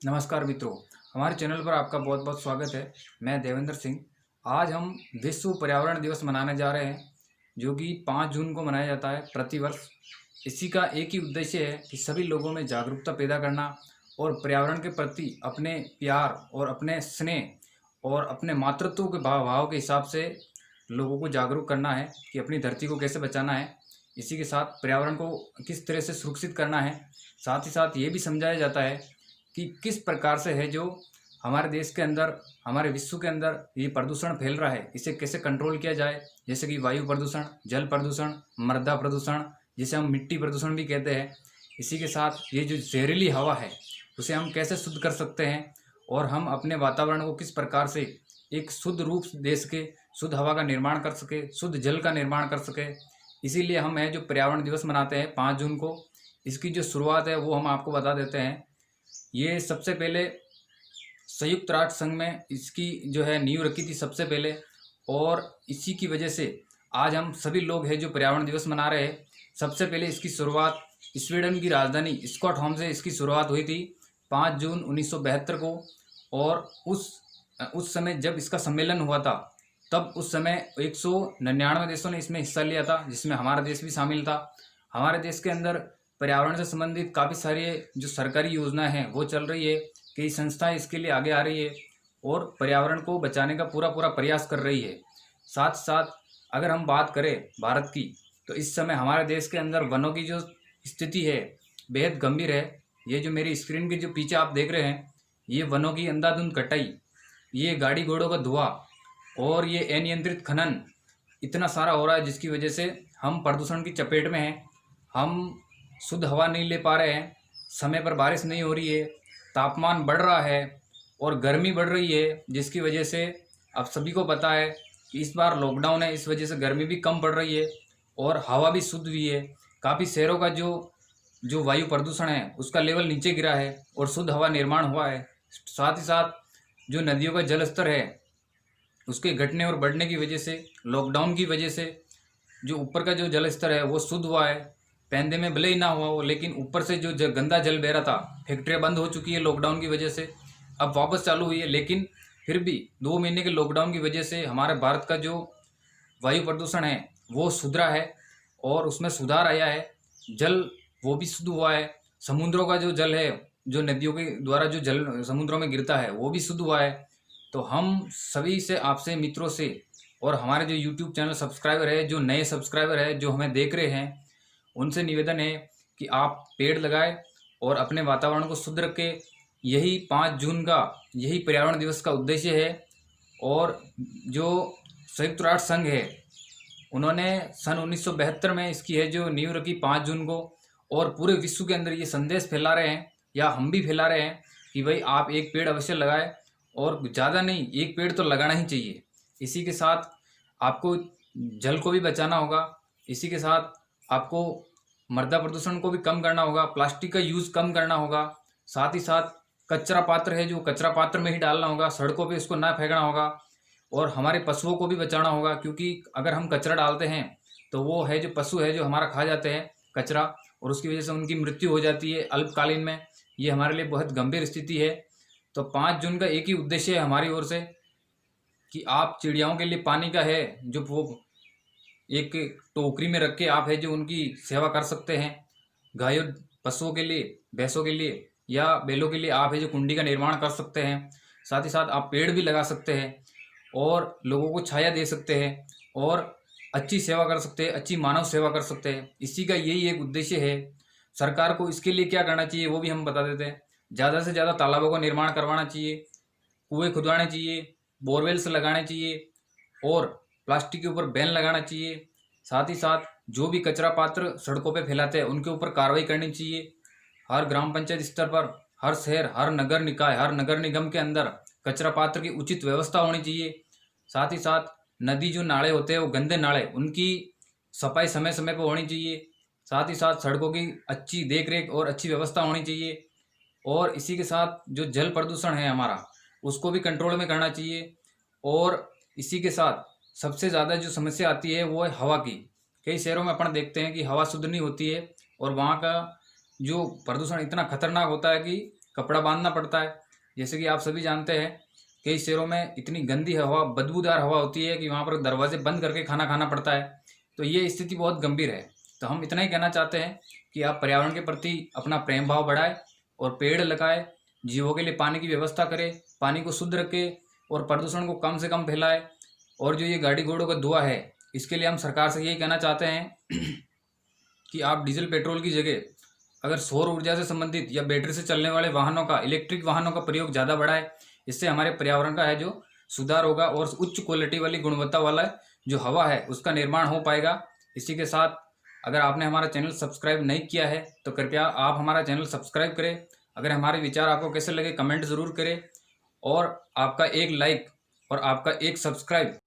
नमस्कार मित्रों, हमारे चैनल पर आपका बहुत बहुत स्वागत है। मैं देवेंद्र सिंह। आज हम विश्व पर्यावरण दिवस मनाने जा रहे हैं, जो कि 5 जून को मनाया जाता है प्रतिवर्ष। इसी का एक ही उद्देश्य है कि सभी लोगों में जागरूकता पैदा करना और पर्यावरण के प्रति अपने प्यार और अपने स्नेह और अपने मातृत्व के भाव के हिसाब से लोगों को जागरूक करना है कि अपनी धरती को कैसे बचाना है। इसी के साथ पर्यावरण को किस तरह से सुरक्षित करना है। साथ ही साथ ये भी समझाया जाता है कि किस प्रकार से है जो हमारे देश के अंदर, हमारे विश्व के अंदर ये प्रदूषण फैल रहा है, इसे कैसे कंट्रोल किया जाए। जैसे कि वायु प्रदूषण, जल प्रदूषण, मृदा प्रदूषण, जिसे हम मिट्टी प्रदूषण भी कहते हैं। इसी के साथ ये जो जहरीली हवा है, उसे हम कैसे शुद्ध कर सकते हैं और हम अपने वातावरण को किस प्रकार से एक शुद्ध रूप दे सके, शुद्ध हवा का निर्माण कर सके, शुद्ध जल का निर्माण कर सके। इसीलिए हम है जो पर्यावरण दिवस मनाते हैं 5 जून को। इसकी जो शुरुआत है वो हम आपको बता देते हैं। ये सबसे पहले संयुक्त राष्ट्र संघ में इसकी जो है नींव रखी थी सबसे पहले, और इसी की वजह से आज हम सभी लोग हैं जो पर्यावरण दिवस मना रहे हैं। सबसे पहले इसकी शुरुआत स्वीडन की राजधानी स्टॉकहोम से इसकी शुरुआत हुई थी 5 जून 1972 को। और उस समय जब इसका सम्मेलन हुआ था, तब उस समय 199 देशों ने इसमें हिस्सा लिया था, जिसमें हमारा देश भी शामिल था। हमारे देश के अंदर पर्यावरण से संबंधित काफ़ी सारी जो सरकारी योजनाएं हैं वो चल रही है। कई संस्थाएं इसके लिए आगे आ रही है और पर्यावरण को बचाने का पूरा पूरा प्रयास कर रही है। साथ साथ अगर हम बात करें भारत की, तो इस समय हमारे देश के अंदर वनों की जो स्थिति है बेहद गंभीर है। ये जो मेरी स्क्रीन के जो पीछे आप देख रहे हैं, ये वनों की अंधाधुंध कटाई, ये गाड़ी घोड़ों का धुआं और ये अनियंत्रित खनन इतना सारा हो रहा है, जिसकी वजह से हम प्रदूषण की चपेट में हैं। हम शुद्ध हवा नहीं ले पा रहे हैं, समय पर बारिश नहीं हो रही है, तापमान बढ़ रहा है और गर्मी बढ़ रही है, जिसकी वजह से अब सभी को पता है कि इस बार लॉकडाउन है, इस वजह से गर्मी भी कम पड़ रही है और हवा भी शुद्ध हुई है। काफ़ी शहरों का जो जो वायु प्रदूषण है उसका लेवल नीचे गिरा है और शुद्ध हवा निर्माण हुआ है। साथ ही साथ जो नदियों का जल स्तर है उसके घटने और बढ़ने की वजह से, लॉकडाउन की वजह से जो ऊपर का जो जल स्तर है वो शुद्ध हुआ है। पहले में भले ही ना हुआ हो, लेकिन ऊपर से जो गंदा जल बह रहा था, फैक्ट्रियाँ बंद हो चुकी है लॉकडाउन की वजह से, अब वापस चालू हुई है। लेकिन फिर भी 2 महीने के लॉकडाउन की वजह से हमारे भारत का जो वायु प्रदूषण है वो सुधरा है और उसमें सुधार आया है। जल वो भी शुद्ध हुआ है। समुद्रों का जो जल है, जो नदियों के द्वारा जो जल समुद्रों में गिरता है, वो भी शुद्ध हुआ है। तो हम सभी से, आपसे, मित्रों से और हमारे जो यूट्यूब चैनल सब्सक्राइबर है, जो नए सब्सक्राइबर है जो हमें देख रहे हैं, उनसे निवेदन है कि आप पेड़ लगाएं और अपने वातावरण को शुद्ध रखें। यही 5 जून का, यही पर्यावरण दिवस का उद्देश्य है। और जो संयुक्त राष्ट्र संघ है, उन्होंने सन 1972 में इसकी है जो नींव रखी 5 जून को, और पूरे विश्व के अंदर ये संदेश फैला रहे हैं, या हम भी फैला रहे हैं कि भाई आप एक पेड़ अवश्य लगाएं, और ज़्यादा नहीं, एक पेड़ तो लगाना ही चाहिए। इसी के साथ आपको जल को भी बचाना होगा। इसी के साथ आपको मृदा प्रदूषण को भी कम करना होगा, प्लास्टिक का यूज़ कम करना होगा। साथ ही साथ कचरा पात्र है जो कचरा पात्र में ही डालना होगा, सड़कों पे उसको ना फेंकना होगा। और हमारे पशुओं को भी बचाना होगा, क्योंकि अगर हम कचरा डालते हैं तो वो है जो पशु है जो हमारा खा जाते हैं कचरा, और उसकी वजह से उनकी मृत्यु हो जाती है अल्पकालीन में। ये हमारे लिए बहुत गंभीर स्थिति है। तो 5 जून का एक ही उद्देश्य है हमारी ओर से कि आप चिड़ियाओं के लिए पानी का है जो वो एक टोकरी में रख के आप है जो उनकी सेवा कर सकते हैं। गायों, पशुओं के लिए, भैंसों के लिए या बैलों के लिए आप है जो कुंडी का निर्माण कर सकते हैं। साथ ही साथ आप पेड़ भी लगा सकते हैं और लोगों को छाया दे सकते हैं और अच्छी सेवा कर सकते हैं, अच्छी मानव सेवा कर सकते हैं। इसी का यही एक उद्देश्य है। सरकार को इसके लिए क्या करना चाहिए वो भी हम बता देते हैं। ज़्यादा से ज़्यादा तालाबों का निर्माण करवाना चाहिए, कुएं खुदवाने चाहिए, बोरवेल्स लगाने चाहिए और प्लास्टिक के ऊपर बैन लगाना चाहिए। साथ ही साथ जो भी कचरा पात्र सड़कों पे फैलाते हैं उनके ऊपर कार्रवाई करनी चाहिए। हर ग्राम पंचायत स्तर पर, हर शहर, हर नगर निकाय, हर नगर निगम के अंदर कचरा पात्र की उचित व्यवस्था होनी चाहिए। साथ ही साथ नदी जो नाले होते हैं वो गंदे नाले, उनकी सफाई समय समय पर होनी चाहिए। साथ ही साथ सड़कों की अच्छी देख रेख और अच्छी व्यवस्था होनी चाहिए। और इसी के साथ जो जल प्रदूषण है हमारा, उसको भी कंट्रोल में करना चाहिए। और इसी के साथ सबसे ज़्यादा जो समस्या आती है वो है हवा की। कई शहरों में अपन देखते हैं कि हवा शुद्ध नहीं होती है और वहाँ का जो प्रदूषण इतना खतरनाक होता है कि कपड़ा बांधना पड़ता है। जैसे कि आप सभी जानते हैं कई शहरों में इतनी गंदी हवा, बदबूदार हवा होती है कि वहाँ पर दरवाजे बंद करके खाना खाना पड़ता है। तो ये स्थिति बहुत गंभीर है। तो हम इतना ही कहना चाहते हैं कि आप पर्यावरण के प्रति अपना प्रेम भाव बढ़ाएं और पेड़ लगाएं, जीवों के लिए पानी की व्यवस्था करें, पानी को शुद्ध रखें और प्रदूषण को कम से कम फैलाएं। और जो ये गाड़ी घोड़ों का धुआं है, इसके लिए हम सरकार से यही कहना चाहते हैं कि आप डीजल पेट्रोल की जगह अगर सौर ऊर्जा से संबंधित या बैटरी से चलने वाले वाहनों का, इलेक्ट्रिक वाहनों का प्रयोग ज़्यादा बढ़ाए। इससे हमारे पर्यावरण का है जो सुधार होगा और उच्च क्वालिटी वाली, गुणवत्ता वाला जो हवा है उसका निर्माण हो पाएगा। इसी के साथ अगर आपने हमारा चैनल सब्सक्राइब नहीं किया है तो कृपया आप हमारा चैनल सब्सक्राइब करें। अगर हमारे विचार आपको कैसे लगे कमेंट ज़रूर करें और आपका एक लाइक और आपका एक सब्सक्राइब